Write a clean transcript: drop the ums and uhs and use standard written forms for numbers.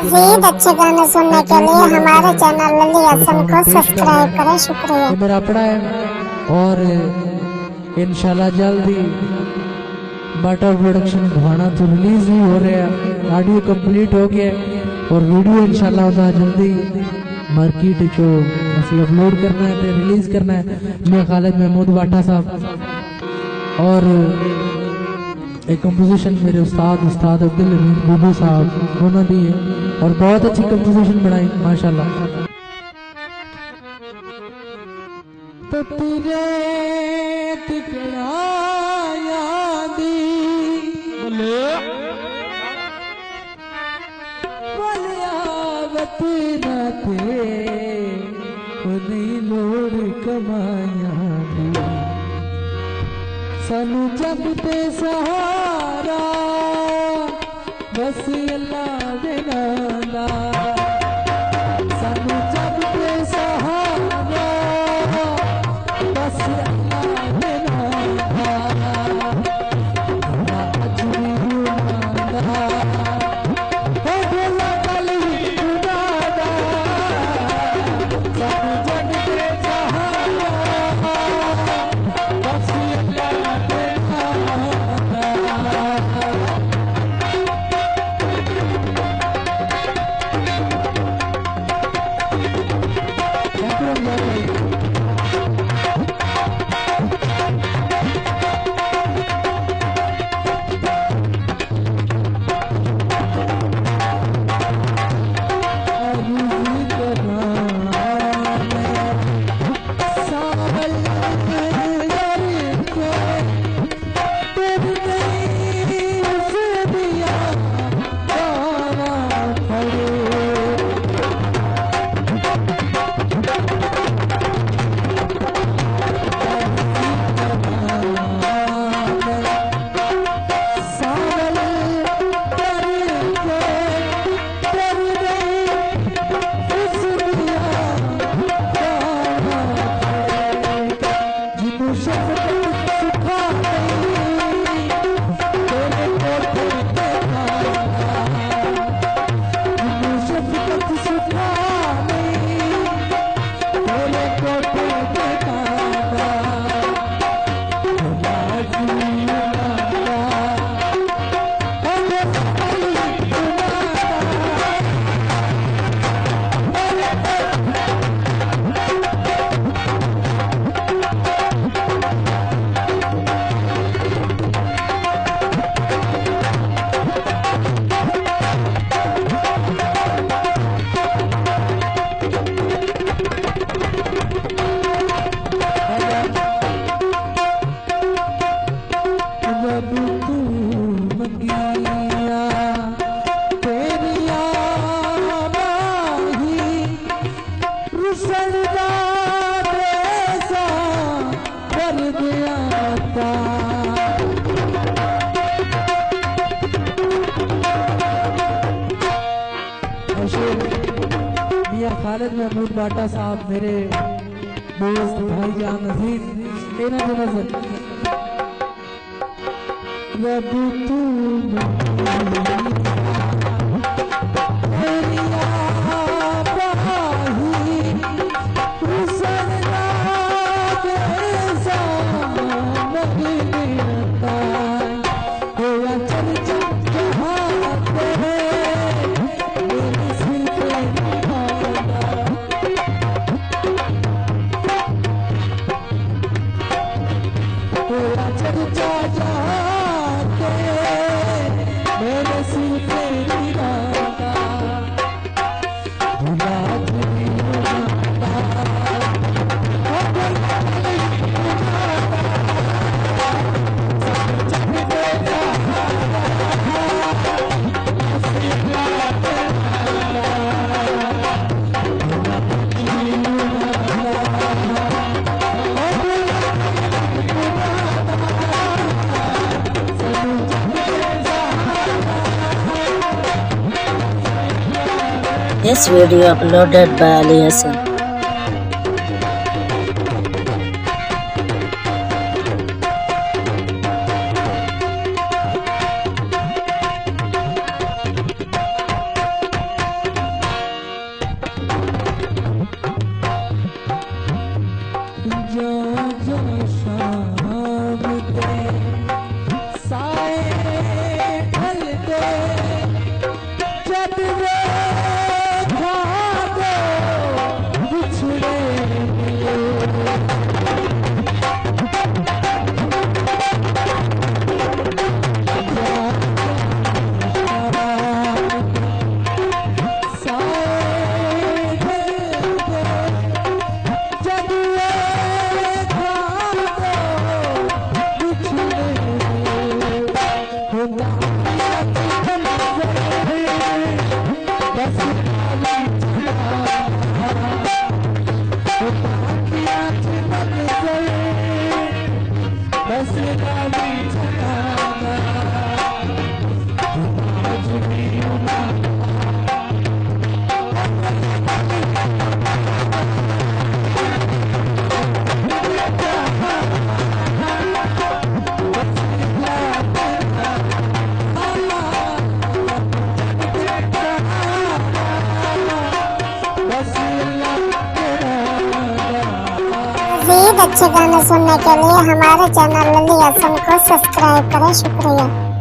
मजीद अच्छे गाने सुनने के लिए हमारे चैनल लली हसन को सब्सक्राइब करें। शुक्रिया। ये मेरा पड़ा है और इंशाल्लाह जल्दी बटर प्रोडक्शन गाना तो रिलीज ही हो रहा है, ऑडियो कंप्लीट हो गया और वीडियो इंशाल्लाह होता जल्दी मार्केट जो असली अपलोड करना है रिलीज करना है। मैं खालिद महमूद वाटा साहब और एक कंपोजिशन मेरे उस्ताद अब्दुल हमीद बूबू साहब उन्होंने दी है और बहुत अच्छी कंपोजिशन बनाई माशाल्लाह। सानू जब ते सहारा बस अल्लाह दे नाला, सानू जब ते सहारा बस अल्लाह दे नाला, अज भी गुनादा हो बोला कल भी गुनादा, सानू जब ते सहारा बस खालिद महमूद बाटा साहब मेरे दोस्त भाईजान अजीज इन्हें जो नजर This video uploaded by Ali Hassan. जब वे ख्वाब बिछड़े मज़ीद अच्छे गाने सुनने के लिए हमारे चैनल लल्ली हसन को सब्सक्राइब करें। शुक्रिया।